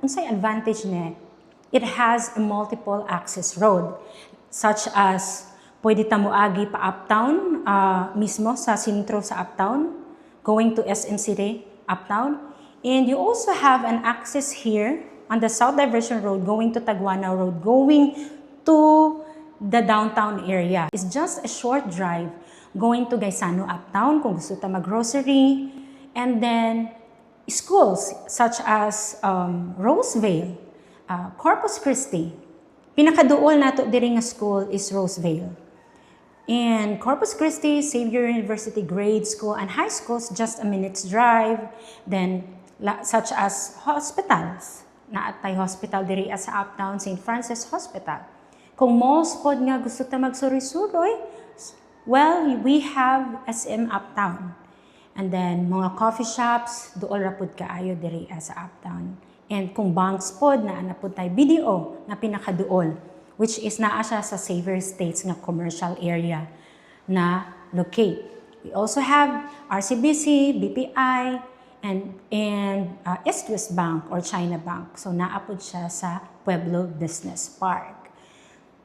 unsay advantage niya? It has a multiple access road, such as pwede ta moagi pa uptown, mismo sa sentro sa uptown, going to SM City, uptown. And you also have an access here on the South Diversion Road, going to Taguana Road, going to the downtown area. It's just a short drive going to Gaisano Uptown kung gusto ta mag-grocery. And then schools such as Roseville, Corpus Christi. Pinakaduol nato diri nga school is Roseville. And Corpus Christi, Xavier University Grade School and High Schools, just a minute's drive. Then, such as hospitals. Naatay hospital diri sa Uptown, St. Francis Hospital. Kung malls pod nga gusto ta magsuri-suroy, well, we have SM Uptown. And then, mga coffee shops, dool ra pod kaayo diri sa Uptown. And kung banks pod, na pod tayo BDO na pinakaduol, which is naa siya sa Xavier Estates nga commercial area na locate. We also have RCBC, BPI, and East-West Bank or China Bank. So naapod siya sa Pueblo Business Park.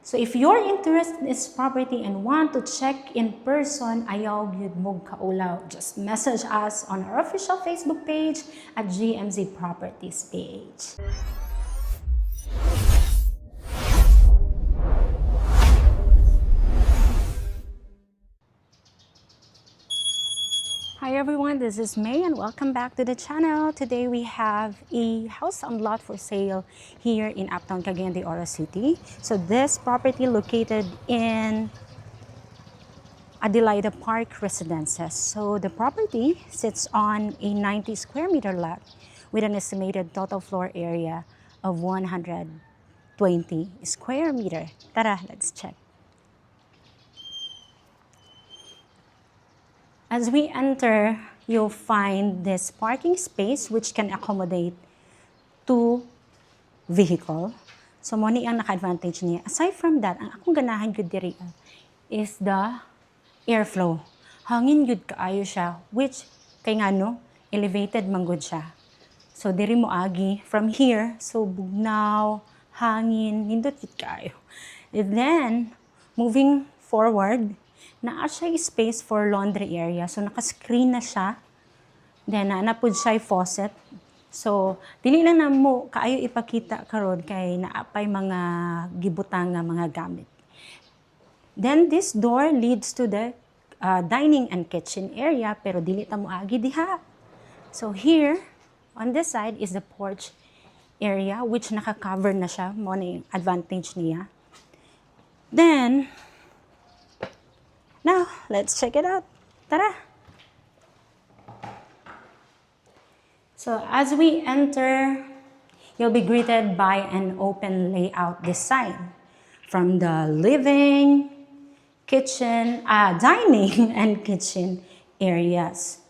So if you're interested in this property and want to check in person, ayaw gyud mo kaulaw. Just message us on our official Facebook page at GMZ Properties page. Hi everyone, this is May and welcome back to the channel. Today we have a house on lot for sale here in Uptown Cagayan de Oro City. So this property located in Adelaida Park Residences. So the property sits on a 90 square meter lot with an estimated total floor area of 120 square meter. Tara, let's check. As we enter, you'll find this parking space which can accommodate 2 vehicles. So, mo ni ang naka-advantage niya. Aside from that, ang akong ganahan yun diri is the airflow. Hangin yun kaayo siya, which kay nga no, elevated manggod siya. So, diri mo agi from here, so bugnaw, hangin, nindot yun kaayo. And then, moving forward, naa siya space for laundry area. So, naka-screen na siya. Then, naanapod siya faucet. So, dili lang na mo kaayo ipakita karon kay naapay mga gibutang nga mga gamit. Then, this door leads to the dining and kitchen area, pero dili ta mo agi diha. So, here, on this side is the porch area, which naka-cover na siya. Mo na yung advantage niya. Then, now, let's check it out. Tara! So, as we enter, you'll be greeted by an open layout design from the living, kitchen, dining, and kitchen areas.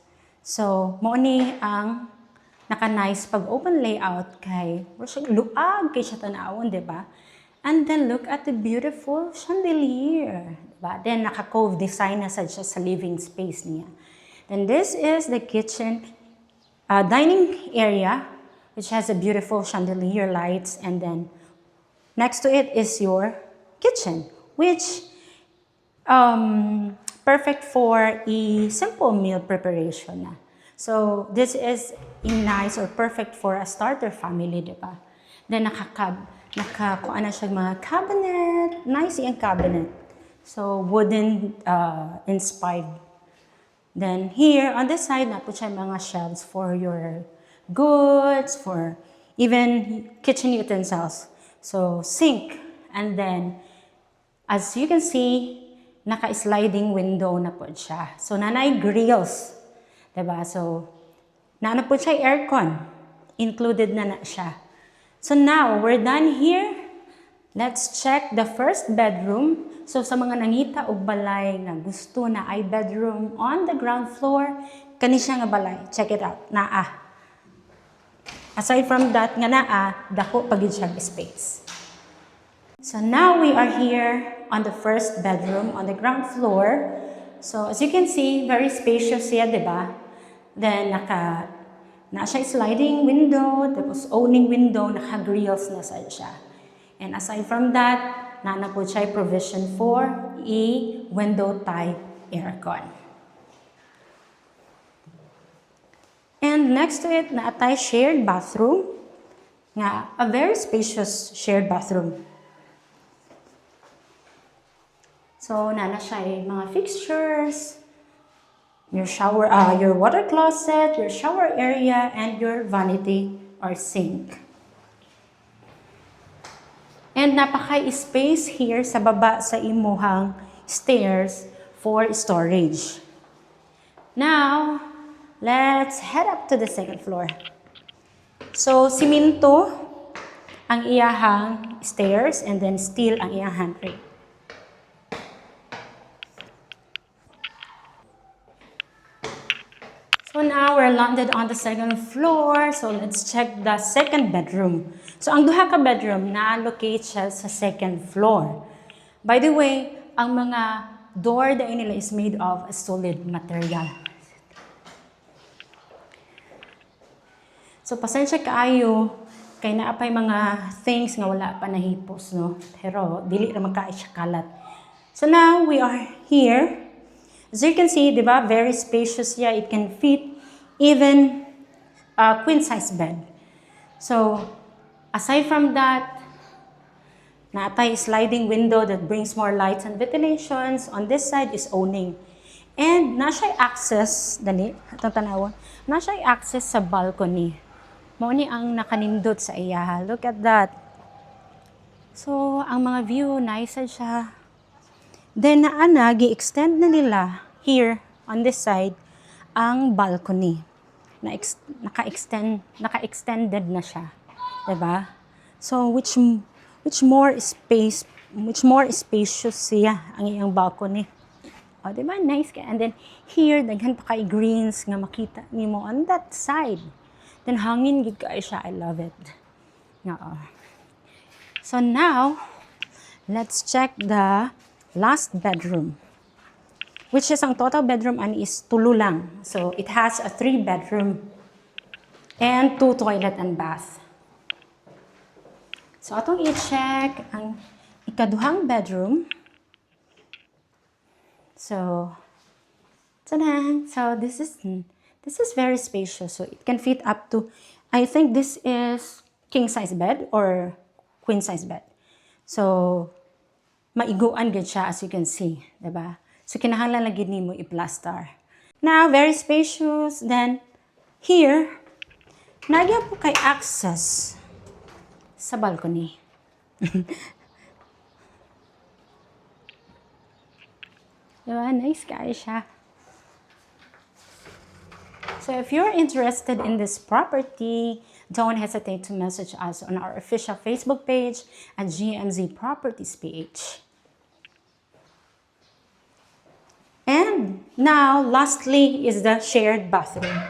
So, mo ni ang naka-nice pag-open layout kay luag kay siya tanawon, di ba? And then look at the beautiful chandelier. Diba? Then naka-cove design na siya sa living space niya. Then this is the kitchen, dining area, which has a beautiful chandelier lights. And then next to it is your kitchen, which perfect for a simple meal preparation na. So this is nice or perfect for a starter family, diba? Then nakakuha na siya mga cabinet, nice yung cabinet. So, wooden inspired. Then here, on this side, na po siya mga shelves for your goods, for even kitchen utensils. So, sink. And then, as you can see, naka-sliding window na po siya. So, nanay grills. Diba? So, naano po siya aircon. Included na siya. So, now, we're done here. Let's check the first bedroom. So sa mga nangita og balay nga gusto na ay bedroom on the ground floor, kani siya nga balay. Check it out. Naa. Aside from that nga naa, dako pagid siya space. So now we are here on the first bedroom on the ground floor. So as you can see, very spacious siya, di ba? Then Na siya sliding window, tapos owning window, naka-grills na siya. And aside from that, na po siya provision for a window type aircon. And next to it, naatay shared bathroom. Nga, a very spacious shared bathroom. So, nana siya mga fixtures, your shower, your water closet, your shower area, and your vanity or sink. And napaka-space here sa baba sa imuhang stairs for storage. Now, let's head up to the second floor. So, siminto ang iyahang stairs and then steel ang iyang handrail. So now we're landed on the second floor. So let's check the second bedroom. So ang duha ka bedroom na-locate siya sa second floor. By the way, ang mga door dahil nila is made of a solid material. So pasensya kaayo kay naapay mga things nga wala pa nahipos, no? Pero dili ra magkaay siya kalat. So now we are here. As you can see, di ba, very spacious siya. It can fit even a queen-size bed. So, aside from that, naatay sliding window that brings more lights and ventilations. On this side is owning. And na-siya access, dali, itong tanawon, na-siya access sa balcony. Mao ni ang nakanindot sa iya. Look at that. So, ang mga view, nice siya. Then, gi-extend na nila here on this side ang balcony. Naka-extended na siya. Diba? So, which more spacious siya ang iyang balcony. O, diba? Nice ka. And then, here, daghan pa kay greens nga makita nimo on that side. Then, hangin gid kay siya. I love it. Oo. So, now, let's check the last bedroom, which is ang total bedroom is tulo lang. So, it has a 3-bedroom and 2 toilet and bath. So, atong i-check ang ikaduhang bedroom. So, tada! So, this is very spacious. So, it can fit up to, I think this is king-size bed or queen-size bed. So, maiguan gid siya as you can see, diba? So, kinahanglan lang gid nimo i-plaster. Now, very spacious. Then, here, nagya po kay access sa balcony. Diba? Nice guy siya. So, if you're interested in this property, don't hesitate to message us on our official Facebook page at GMZ Properties PH. And now, lastly, is the shared bathroom.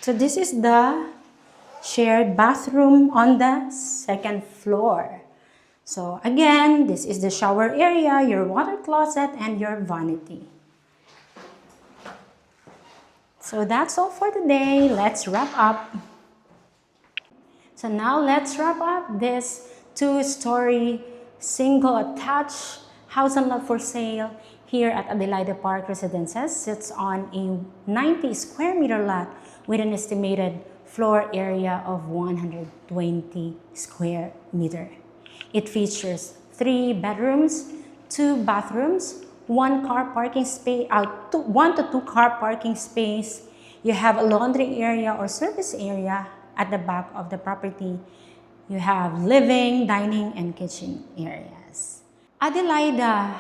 So this is the shared bathroom on the second floor. So again, this is the shower area, your water closet, and your vanity. So that's all for today. Let's wrap up. So now let's wrap up this 2-story single attached house and lot for sale here at Adelaida Park Residences. Sits on a 90 square meter lot with an estimated floor area of 120 square meter. It features 3 bedrooms, 2 bathrooms, 1 car parking space, 1 to 2 car parking space. You have a laundry area or service area at the back of the property. You have living, dining, and kitchen areas. Adelaida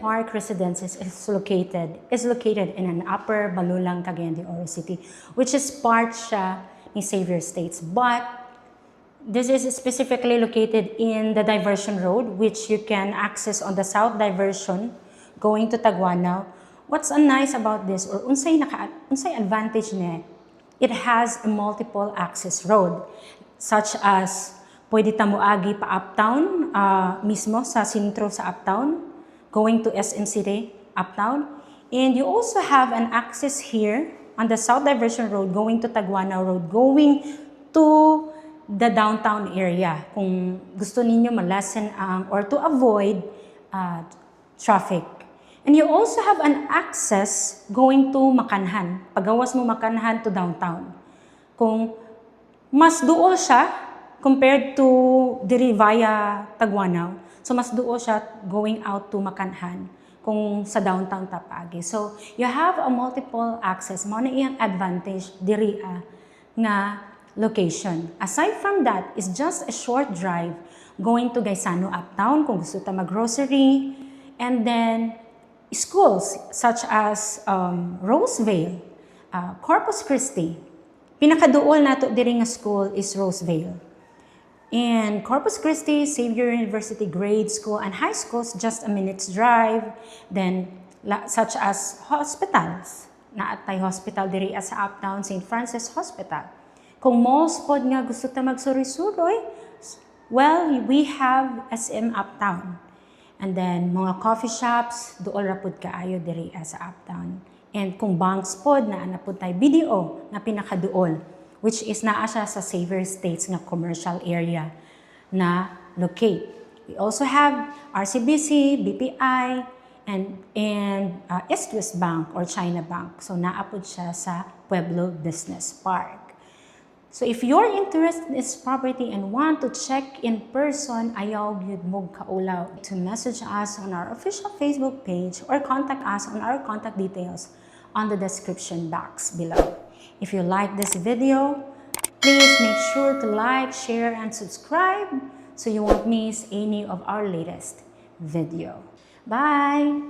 Park Residences is located in an upper Balulang, Cagayan de Oro City, which is part siya ni Xavier Estates. But this is specifically located in the diversion road, which you can access on the south diversion going to Taguanaw. What's nice about this, or unsay advantage niya, it has a multiple access road, such as pwede ta moagi pa uptown, mismo sa sentro sa uptown, going to SM City, uptown. And you also have an access here on the South Diversion Road, going to Taguana Road, going to the downtown area. Kung gusto ninyo ma-lessen or to avoid traffic. And you also have an access going to Makanhan. Pagawas mo Makanhan to downtown. Kung mas duol siya compared to diri via Taguanaw. So mas duol siya going out to Makanhan kung sa downtown Tapagi. So you have a multiple access. Mao na iyang advantage diri nga location. Aside from that, is just a short drive going to Gaisano Uptown kung gusto ta mag-grocery. And then schools such as Rosevale, Corpus Christi. Pinakaduol nato diri nga school is Rosevale. And Corpus Christi, Xavier University Grade School and High Schools, just a minute's drive. Then such as hospitals. Naatay hospital diri sa Uptown, St. Francis Hospital. Kung most pod nga gusto ta magsuroy-suroy, well, we have SM Uptown. And then, mga coffee shops, dool ra pud kaayo diri sa Uptown. And kung banks pod, na pud tay BDO na pinakaduol, which is naa siya sa Xavier Estates nga commercial area na locate. We also have RCBC, BPI, and East West Bank or China Bank. So, naa pud siya sa Pueblo Business Park. So if you're interested in this property and want to check in person, ayaw gyud mo kaulaw to message us on our official Facebook page or contact us on our contact details on the description box below. If you like this video, please make sure to like, share, and subscribe so you won't miss any of our latest video. Bye!